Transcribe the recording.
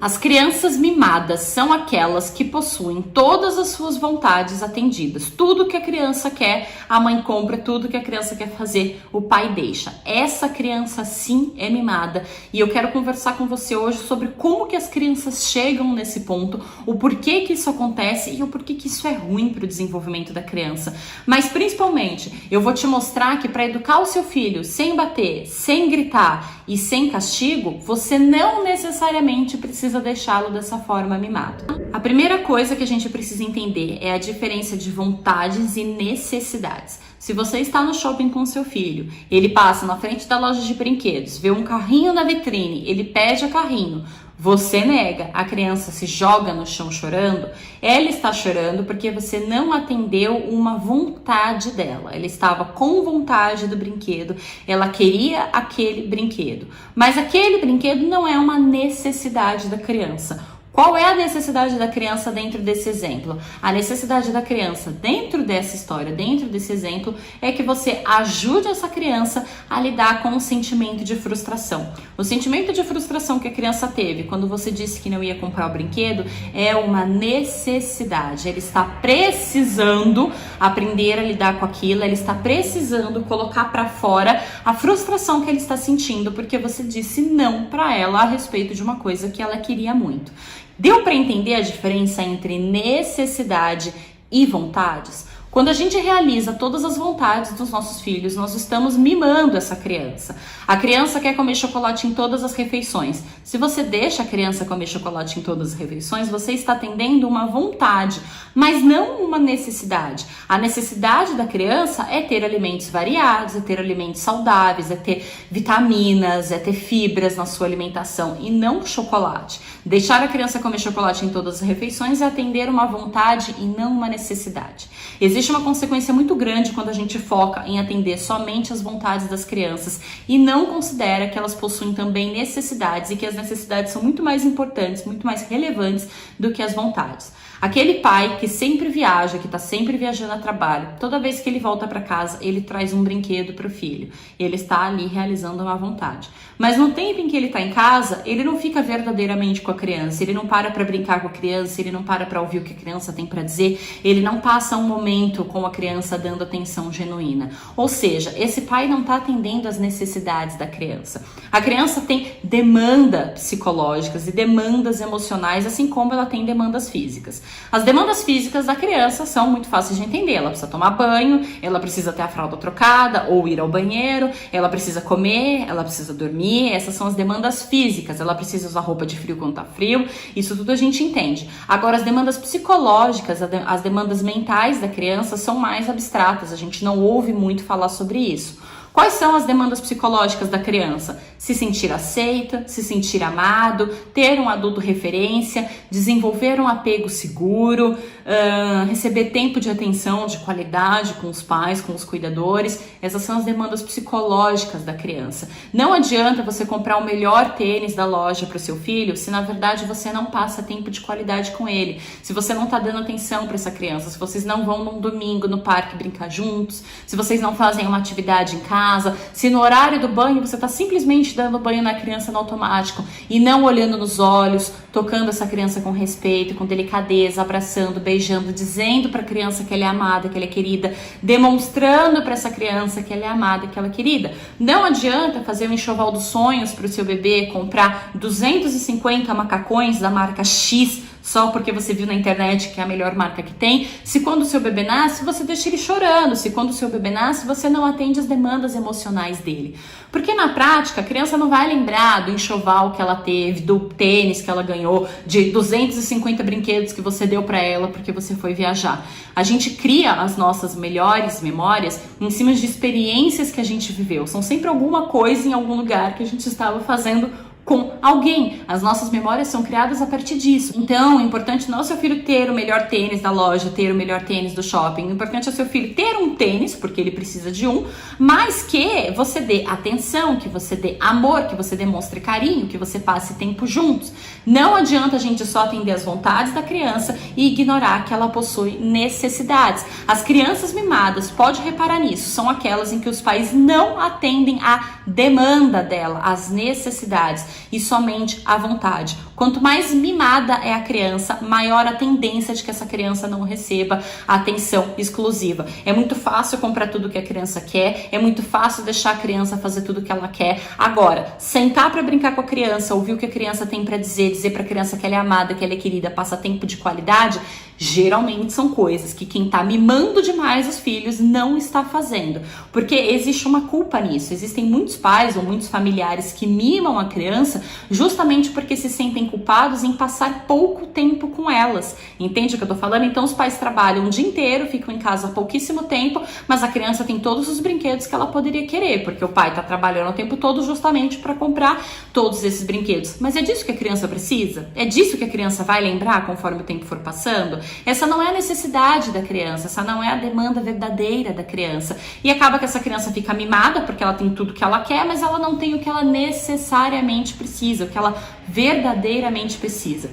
As crianças mimadas são aquelas que possuem todas as suas vontades atendidas. Tudo que a criança quer, a mãe compra. Tudo que a criança quer fazer, o pai deixa. Essa criança sim é mimada. E eu quero conversar com você hoje sobre como que as crianças chegam nesse ponto, o porquê que isso acontece e o porquê que isso é ruim para o desenvolvimento da criança. Mas principalmente, eu vou te mostrar que para educar o seu filho sem bater, sem gritar e sem castigo, você não necessariamente precisa deixá-lo dessa forma mimado. A primeira coisa que a gente precisa entender é a diferença de vontades e necessidades. Se você está no shopping com seu filho, ele passa na frente da loja de brinquedos, vê um carrinho na vitrine, ele pede o carrinho, você nega, a criança se joga no chão chorando, ela está chorando porque você não atendeu uma vontade dela. Ela estava com vontade do brinquedo, ela queria aquele brinquedo, mas aquele brinquedo não é uma necessidade da criança. Qual é a necessidade da criança dentro desse exemplo? A necessidade da criança dentro dessa história, dentro desse exemplo, é que você ajude essa criança a lidar com o sentimento de frustração. O sentimento de frustração que a criança teve quando você disse que não ia comprar o brinquedo é uma necessidade. Ela está precisando aprender a lidar com aquilo, ela está precisando colocar para fora a frustração que ela está sentindo porque você disse não para ela a respeito de uma coisa que ela queria muito. Deu para entender a diferença entre necessidade e vontades? Quando a gente realiza todas as vontades dos nossos filhos, nós estamos mimando essa criança. A criança quer comer chocolate em todas as refeições. Se você deixa a criança comer chocolate em todas as refeições, você está atendendo uma vontade, mas não uma necessidade. A necessidade da criança é ter alimentos variados, é ter alimentos saudáveis, é ter vitaminas, é ter fibras na sua alimentação e não chocolate. Deixar a criança comer chocolate em todas as refeições é atender uma vontade e não uma necessidade. Existe uma consequência muito grande quando a gente foca em atender somente as vontades das crianças e não considera que elas possuem também necessidades e que as necessidades são muito mais importantes, muito mais relevantes do que as vontades. Aquele pai que sempre viaja, que está sempre viajando a trabalho, toda vez que ele volta para casa, ele traz um brinquedo para o filho. Ele está ali realizando uma vontade. Mas no tempo em que ele está em casa, ele não fica verdadeiramente com a criança, ele não para brincar com a criança, ele não para ouvir o que a criança tem para dizer, ele não passa um momento com a criança dando atenção genuína. Ou seja, esse pai não está atendendo às necessidades da criança. A criança tem demandas psicológicas e demandas emocionais, assim como ela tem demandas físicas. As demandas físicas da criança são muito fáceis de entender. Ela precisa tomar banho, ela precisa ter a fralda trocada ou ir ao banheiro, ela precisa comer, ela precisa dormir. Essas são as demandas físicas. Ela precisa usar roupa de frio quando tá frio. Isso tudo a gente entende. Agora, as demandas psicológicas, as demandas mentais da criança são mais abstratas. A gente não ouve muito falar sobre isso. Quais são as demandas psicológicas da criança? Se sentir aceita, se sentir amado, ter um adulto referência, desenvolver um apego seguro, receber tempo de atenção de qualidade com os pais, com os cuidadores. Essas são as demandas psicológicas da criança. Não adianta você comprar o melhor tênis da loja para o seu filho se na verdade você não passa tempo de qualidade com ele, se você não está dando atenção para essa criança, se vocês não vão num domingo no parque brincar juntos, se vocês não fazem uma atividade em casa, se no horário do banho você está simplesmente dando banho na criança no automático e não olhando nos olhos, tocando essa criança com respeito, com delicadeza, abraçando, beijando, dizendo para a criança que ela é amada, que ela é querida, demonstrando para essa criança que ela é amada, que ela é querida. Não adianta fazer um enxoval dos sonhos para o seu bebê, comprar 250 macacões da marca X só porque você viu na internet que é a melhor marca que tem, se quando o seu bebê nasce, você deixa ele chorando, se quando o seu bebê nasce, você não atende as demandas emocionais dele. Porque na prática, a criança não vai lembrar do enxoval que ela teve, do tênis que ela ganhou, de 250 brinquedos que você deu para ela porque você foi viajar. A gente cria as nossas melhores memórias em cima de experiências que a gente viveu. São sempre alguma coisa em algum lugar que a gente estava fazendo com alguém. As nossas memórias são criadas a partir disso. Então, é importante não é o seu filho ter o melhor tênis da loja, ter o melhor tênis do shopping. O importante é o seu filho ter um tênis, porque ele precisa de um, mas que você dê atenção, que você dê amor, que você demonstre carinho, que você passe tempo juntos. Não adianta a gente só atender as vontades da criança e ignorar que ela possui necessidades. As crianças mimadas, pode reparar nisso, são aquelas em que os pais não atendem a demanda dela, as necessidades, e somente a vontade. Quanto mais mimada é a criança, maior a tendência de que essa criança não receba atenção exclusiva. É muito fácil comprar tudo que a criança quer, é muito fácil deixar a criança fazer tudo que ela quer. Agora, sentar para brincar com a criança, ouvir o que a criança tem para dizer para a criança que ela é amada, que ela é querida, passa tempo de qualidade, geralmente são coisas que quem tá mimando demais os filhos não está fazendo, porque existe uma culpa nisso. Existem muitos pais ou muitos familiares que mimam a criança justamente porque se sentem culpados em passar pouco tempo com elas. Entende o que eu tô falando? Então os pais trabalham o dia inteiro, ficam em casa há pouquíssimo tempo, mas a criança tem todos os brinquedos que ela poderia querer, porque o pai tá trabalhando o tempo todo justamente para comprar todos esses brinquedos. Mas é disso que a criança precisa? É disso que a criança vai lembrar conforme o tempo for passando? Essa não é a necessidade da criança, essa não é a demanda verdadeira da criança. E acaba que essa criança fica mimada porque ela tem tudo que ela quer, mas ela não tem o que ela necessariamente precisa, o que ela verdadeiramente precisa.